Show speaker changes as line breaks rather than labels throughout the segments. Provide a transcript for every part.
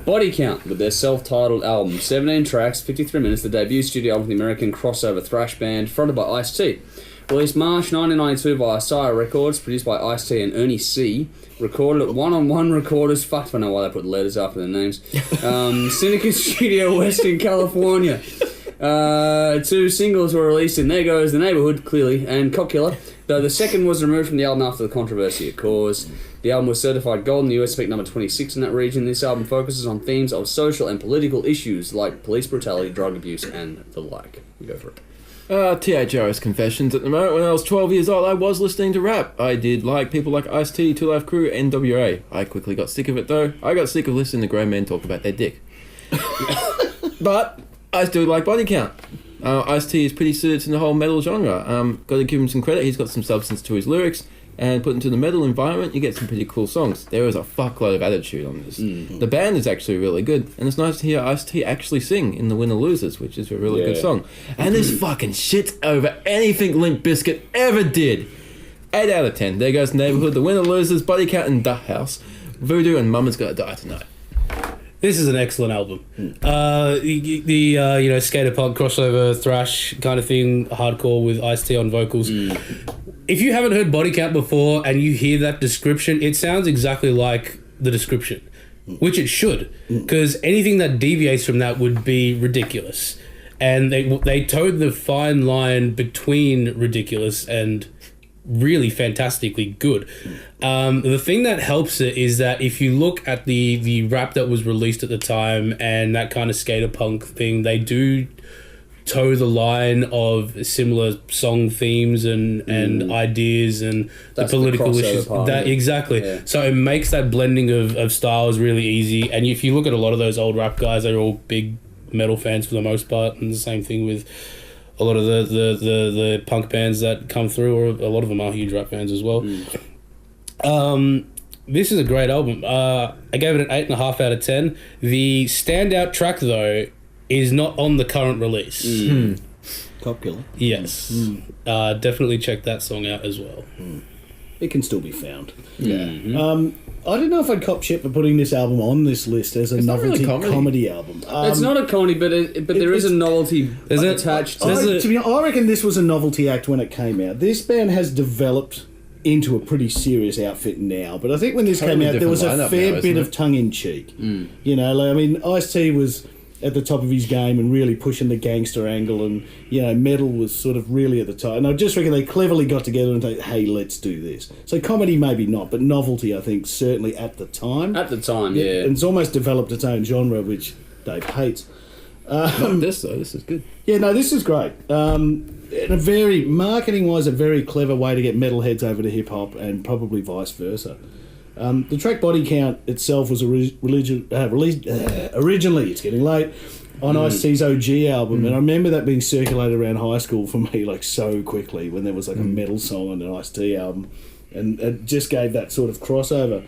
Body Count with their self-titled album. 17 tracks, 53 minutes, the debut studio album of the American crossover thrash band fronted by Ice-T. Released March 1992 via Sire Records, produced by Ice-T and Ernie C. Recorded at One-on-One Recorders. Fuck, I don't know why they put letters after their names. Syndicate Studio West in California. 2 singles were released in There Goes the Neighborhood, clearly, and Cop Killer, though the second was removed from the album after the controversy it caused. The album was certified gold in the US, peak number 26 in that region. This album focuses on themes of social and political issues like police brutality, drug abuse, and the like. We go for it.
THRS confessions. At the moment, when I was 12 years old, I was listening to rap. I did like people like Ice-T, 2 Live Crew, NWA. I quickly got sick of it though. I got sick of listening to grown men talk about their dick. But I still like Body Count. Ice-T is pretty suited to the whole metal genre. Got to give him some credit. He's got some substance to his lyrics, and put into the metal environment, you get some pretty cool songs. There is a fuckload of attitude on this. Mm-hmm. The band is actually really good, and it's nice to hear Ice-T actually sing in The Winner Loses, which is a really good song. And this fucking shit over anything Limp Bizkit ever did. 8 out of 10. There Goes Neighborhood, The Winner Loses, Body Count, and The House. Voodoo and Momma's Gotta Die Tonight.
This is an excellent album. The skater punk crossover thrash kind of thing, hardcore with Ice-T on vocals. If you haven't heard Body Count before and you hear that description, it sounds exactly like the description, which it should, because anything that deviates from that would be ridiculous. And they towed the fine line between ridiculous and really fantastically good. The thing that helps it is that if you look at the rap that was released at the time and that kind of skater punk thing, they do toe the line of similar song themes and ideas and that's the political issues. Exactly. Yeah. So it makes that blending of styles really easy. And if you look at a lot of those old rap guys, they're all big metal fans for the most part, and the same thing with a lot of the punk bands that come through, or a lot of them are huge rap fans as well. This is a great album. I gave it an 8.5 out of 10. The standout track, though, is not on the current release.
Cop Killer.
Yes. Definitely check that song out as well.
It can still be found. Yeah. I don't know if I'd cop shit for putting this album on this list as a novelty comedy album.
It's not a comedy, but there is a novelty attached to it.
I reckon this was a novelty act when it came out. This band has developed into a pretty serious outfit now, but I think when this came out, there was a fair bit of tongue-in-cheek. You know, like, I mean, Ice-T was at the top of his game and really pushing the gangster angle, and metal was sort of really at the top. And I just reckon they cleverly got together and said, hey, let's do this. So comedy maybe not, but novelty I think certainly at the time.
At the time, yeah.
And it's almost developed its own genre, which Dave hates.
Not this though, this is good.
Yeah, no, this is great. And a very, marketing-wise, a very clever way to get metalheads over to hip-hop, and probably vice versa. The track Body Count itself was released originally, it's getting late, on Ice-T's OG album, and I remember that being circulated around high school for me like so quickly when there was like a metal song on an Ice-T album, and it just gave that sort of crossover.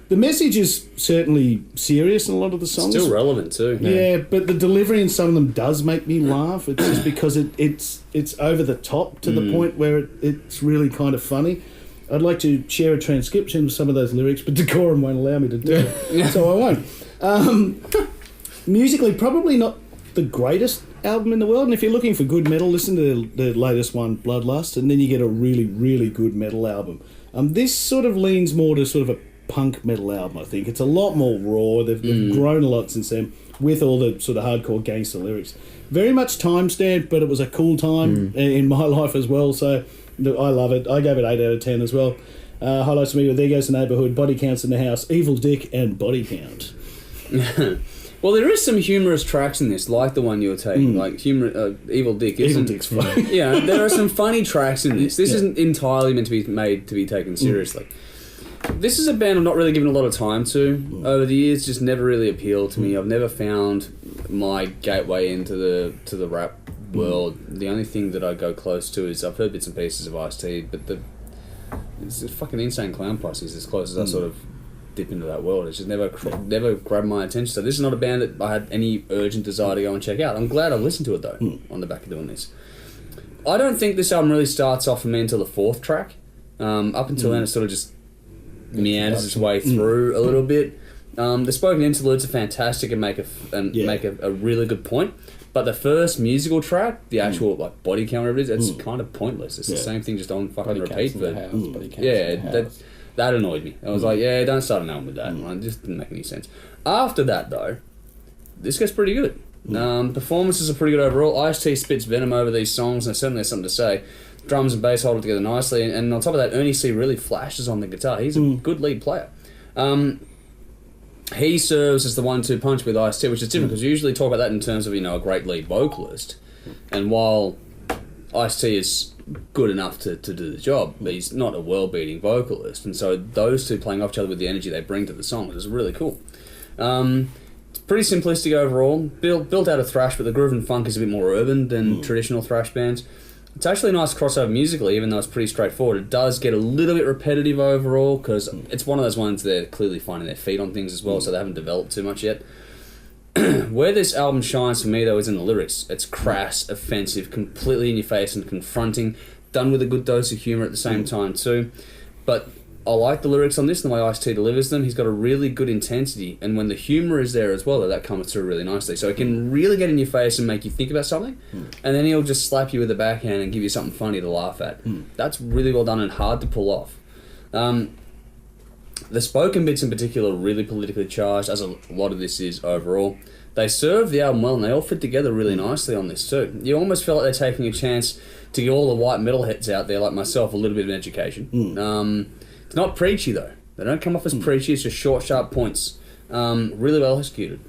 The message is certainly serious in a lot of the songs.
Still relevant too.
Yeah, but the delivery in some of them does make me laugh. It's just because it's over the top to the point where it's really kind of funny. I'd like to share a transcription of some of those lyrics, but decorum won't allow me to do it, so I won't. Musically, probably not the greatest album in the world, and if you're looking for good metal, listen to the latest one, Bloodlust, and then you get a really, really good metal album. This sort of leans more to sort of a punk metal album, I think. It's a lot more raw. They've grown a lot since then, with all the sort of hardcore gangster lyrics. Very much time-stamped, but it was a cool time in my life as well, so I love it. I gave it 8 out of 10 as well. Highlights for me were There Goes the Neighborhood, Body Counts in the House, Evil Dick, and Body Count.
Well, there is some humorous tracks in this, like the one you were taking, like Evil Dick.
Evil Dick's funny.
Yeah, there are some funny tracks in this. This isn't entirely meant to be made to be taken seriously. This is a band I've not really given a lot of time to over the years. Just never really appealed to me. I've never found my gateway into the rap world. The only thing that I go close to is I've heard bits and pieces of Ice-T, but it's a fucking Insane Clown Posse is as close as I sort of dip into that world. It's just never grabbed my attention. So this is not a band that I had any urgent desire to go and check out. I'm glad I listened to it though on the back of doing this. I don't think this album really starts off for me until the 4th track. Up until then, it sort of just meanders its way through a little bit. The spoken interludes are fantastic and make a really good point. But the first musical track, the actual like body count, whatever it is, it's kind of pointless. It's the same thing, just on fucking repeat. But that annoyed me. I was like, yeah, don't start an album with that. It just didn't make any sense. After that, though, this gets pretty good. Performances are pretty good overall. Ice-T spits venom over these songs, and certainly has something to say. Drums and bass hold it together nicely, and on top of that, Ernie C really flashes on the guitar. He's a good lead player. He serves as the 1-2 punch with Ice-T, which is different because you usually talk about that in terms of, a great lead vocalist. And while Ice-T is good enough to do the job, he's not a world-beating vocalist. And so those two playing off each other with the energy they bring to the songs is really cool. It's pretty simplistic overall, built out of thrash, but the groove and funk is a bit more urban than traditional thrash bands. It's actually a nice crossover musically, even though it's pretty straightforward. It does get a little bit repetitive overall, because it's one of those ones they're clearly finding their feet on things as well, so they haven't developed too much yet. Where this album shines for me, though, is in the lyrics. It's crass, offensive, completely in your face and confronting, done with a good dose of humour at the same time too. But I like the lyrics on this and the way Ice-T delivers them. He's got a really good intensity, and when the humour is there as well, that comes through really nicely. So it can really get in your face and make you think about something, and then he'll just slap you with a backhand and give you something funny to laugh at. That's really well done and hard to pull off. The spoken bits in particular are really politically charged, as a lot of this is overall. They serve the album well, and they all fit together really nicely on this too. You almost feel like they're taking a chance to give all the white metalheads out there, like myself, a little bit of an education. It's not preachy though. They don't come off as preachy. It's just short, sharp points. Really well executed.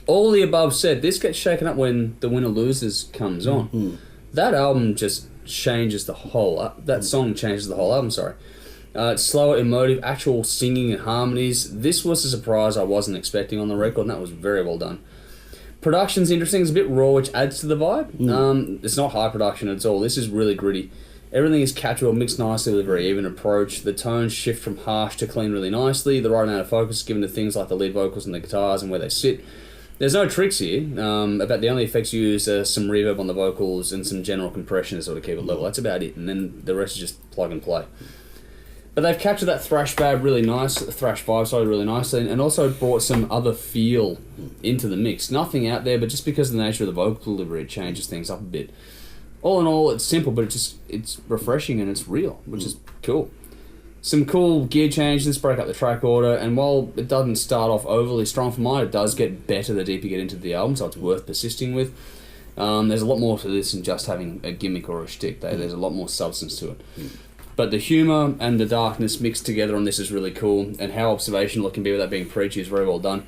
All the above said, this gets shaken up when The Winner Loses comes on. That album just changes the whole... that song changes the whole album, sorry. It's slower, emotive, actual singing and harmonies. This was a surprise I wasn't expecting on the record, and that was very well done. Production's interesting. It's a bit raw, which adds to the vibe. It's not high production at all. This is really gritty. Everything is casual, mixed nicely with a very even approach. The tones shift from harsh to clean really nicely. The right amount of focus is given to things like the lead vocals and the guitars and where they sit. There's no tricks here. About the only effects used are some reverb on the vocals and some general compression to sort of keep it level. That's about it, and then the rest is just plug and play. But they've captured that thrash vibe really nice, the thrash vibe side really nicely, and also brought some other feel into the mix. Nothing out there, but just because of the nature of the vocal delivery, it changes things up a bit. All in all, it's simple, but it's refreshing and it's real, which is cool. Some cool gear changes, break up the track order, and while it doesn't start off overly strong for mine, it does get better the deeper you get into the album, so it's worth persisting with. There's a lot more to this than just having a gimmick or a shtick. There's a lot more substance to it. But the humour and the darkness mixed together on this is really cool, and how observational it can be without being preachy is very well done.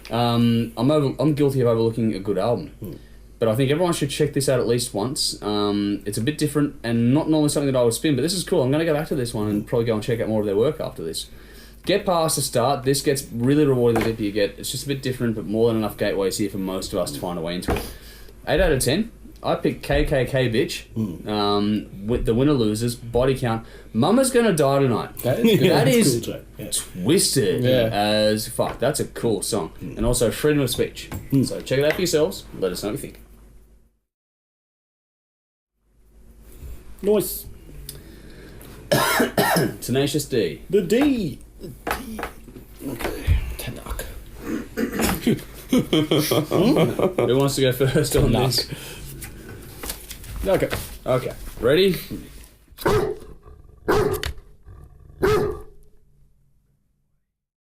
I'm guilty of overlooking a good album. But I think everyone should check this out at least once. It's a bit different and not normally something that I would spin, but this is cool. I'm going to go back to this one and probably go and check out more of their work after this. Get past the start. This gets really rewarding the deeper you get. It's just a bit different, but more than enough gateways here for most of us to find a way into it. 8 out of 10. I picked KKK Bitch. With The Winner Loses, Body Count. Mama's Gonna Die Tonight. That is cool, twisted as fuck. That's a cool song. And also freedom of speech. So check it out for yourselves. Let us know what you think.
Nice.
Tenacious D.
The D.
Okay. Tanakh.
Who wants to go first on this?
Okay.
Okay. Ready?